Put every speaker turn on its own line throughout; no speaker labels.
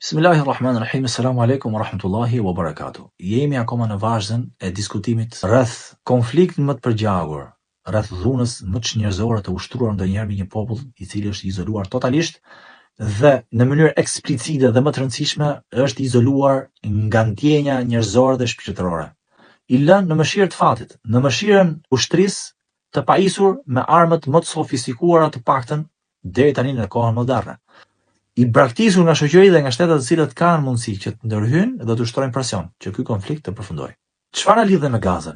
Bismillahirrahmanirrahim. Assalamu alaikum wa rahmatullahi wa barakatuh. Jemi akoma në vazhdën e diskutimit rreth konfliktin më të përgjagur, rreth dhunës më të çnjerëzore të ushtruar ndonjëherë mbi një popull i cili është izoluar totalisht dhe në mënyrë eksplicite dhe më të rëndësishme është izoluar nga ndjenja njerëzore dhe shpirtërore. I lënë në mëshirë të fatit, në mëshirën ushtrisë të pajisur me armët më të sofistikuara të paktën deri tani në kohën moderne. I braktisur nga shoqëritë dhe nga shtetet të cilat kanë mundësi që të ndërhyjnë dhe të ushtrojnë presion që ky konflikt të përfundojë. Çfarë lidhet me Gazën?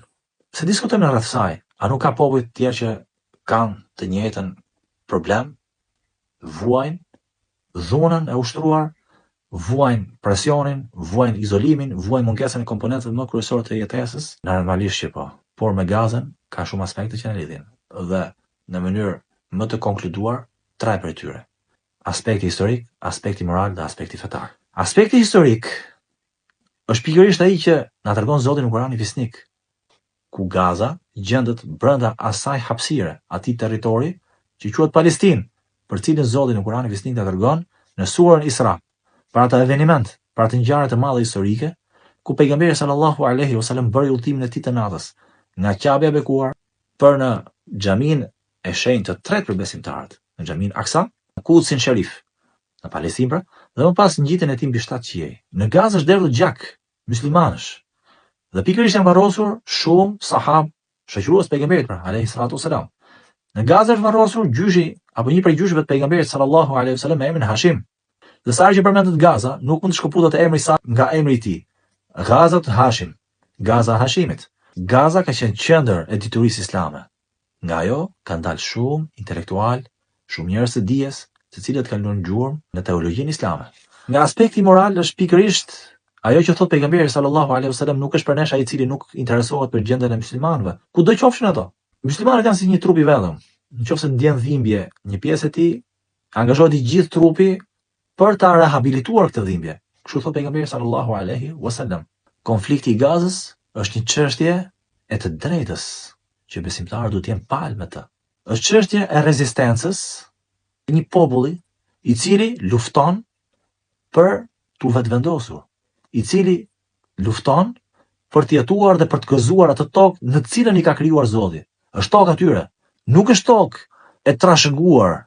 Se diskutojmë rreth saj, a nuk ka popull të tjerë që kanë të njëjtën problem, vuajnë dhunën e ushtruar, vuajnë presionin, vuajnë izolimin, vuajnë mungesën e komponentëve më kryesorë të jetesës? Normalisht që po, por me Gazën ka shumë aspekte që na lidhin dhe në mënyrë më të konkluduar tre prej tyre. Aspekti historik, aspekti moral dhe aspekti fetar. Aspekti historik është pikërisht ai që na tregon Zoti në Kur'anin Fisnik, ku Gaza gjendet brenda asaj hapësire, atij territori që quhet Palestinë, për cilën Zoti në Kur'anin Fisnik na tregon në surën Isra, për atë eveniment, për atë ngjarje të madhe historike, ku pejgamberi sallallahu alaihi wasallam bëri udhëtimin e tij të natës nga Ka'bja e bekuar për në xhamin e shenjtë të tretë për besimtarët, në xhamin Aksa, në Kudsin Sharif, në Palestinë pra, dhe më pas ngjitjen e tij mbi 7 qiej. Në Gazë është derdhur gjak muslimanësh. Dhe pikërisht janë varrosur shumë sahab, shoqërues pejgamberit pra, alayhi salatu wasalam. Në Gazë është varrosur gjyshi apo një prej gjyshëve të pejgamberit sallallahu alaihi wasallam me emrin Hashim. Dhe sa herë që përmendet Gaza, nuk mund të shkëputet emri i saj nga emri i tij. Gazat Hashim, Gaza Hashimit. Gaza ka qenë qendër e diturisë islame. Nga ajo kanë dalë shumë intelektual, shumë njerëz të dijes, të cilët kanë lënë gjurmë në teologjinë islame. Nga aspekti moral është pikërisht ajo që thot pejgamberi sallallahu alaihi wasallam, nuk është për nesh ai i cili nuk interesohet për gjendjen e muslimanëve, kudo qofshin ato. Muslimanët janë si një trup i vetëm. Nëse ndjen dhimbje një pjesë e tij, angazhohet i gjithë trupi për ta rehabilituar këtë dhimbje. Kështu thot pejgamberi sallallahu alaihi wasallam. Konflikti i Gazës është një çështje e të drejtës që besimtarët duhet të jenë palë me të. Është çështje e rezistencës e një populli i cili lufton për t'u vetvendosur, i cili lufton për të jetuar dhe për të gëzuar atë tokë në të cilën i ka krijuar Zoti. Është tokë atyre, nuk është tokë e trashëguar,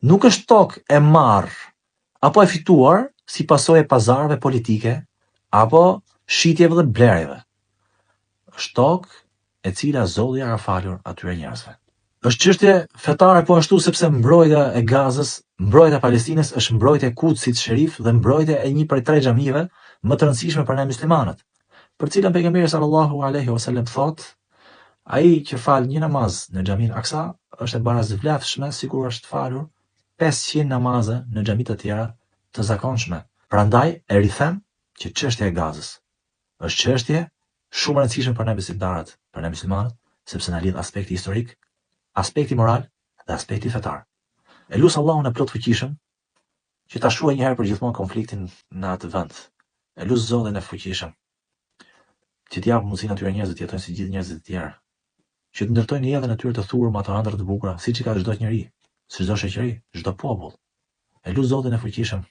nuk është tokë e marrë apo e fituar si pasojë e pazareve politike apo shitjeve dhe blerjeve. Është tokë e cila Zoti ja ka falur atyre njerëzve. Është çështje fetare po ashtu sepse mbrojtja e Gazës, mbrojtja e Palestinës është mbrojtja e Kudsit Sharif dhe mbrojtja e një prej tre xhamive më të rëndësishme për ne muslimanët, për cilën pejgamberi sallallahu alaihi wasallam thot, ai që fal një namaz në xhamin Aksa është e barazvlefshme sikur është falur 500 namaze në xhami të tjera të zakonshme. Prandaj e rikthem që çështja e Gazës është çështje shumë e rëndësishme për ne besimtarët, për ne muslimanët, sepse na lidh aspekti historik, aspekti moral dhe aspekti fetar. E lut Allahun e plot fuqishëm që ta shuajë një herë për gjithmonë konfliktin në atë vend. E lut Zotin e fuqishëm që t'i japë mundësinë atyre njerëzve të jetojnë si gjithë njerëzit e tjerë, që të ndërtojnë jetën e tyre të thurur me ato ëndra të bukura, siç i ka çdo njeri, si çdo shoqëri, çdo popull. E lut Zotin e fuqishëm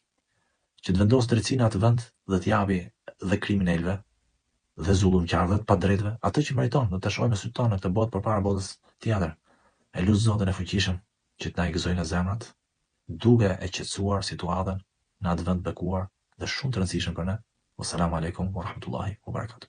që të vendosë drejtsinë në atë vend dhe t'i japi dhe kriminalëve dhe zullumqarëve të padrejtëve atë që meriton, do të shohim me sytë tonë në këtë botë përpara botës tjetër. E lut Zotin e fuqishëm që të na i gëzojë në zemrat, duke e qetësuar situatën në atë vend bekuar dhe shumë të rëndësishëm për ne. Wassalamu alaikum wa rahmatullahi wa barakatuh.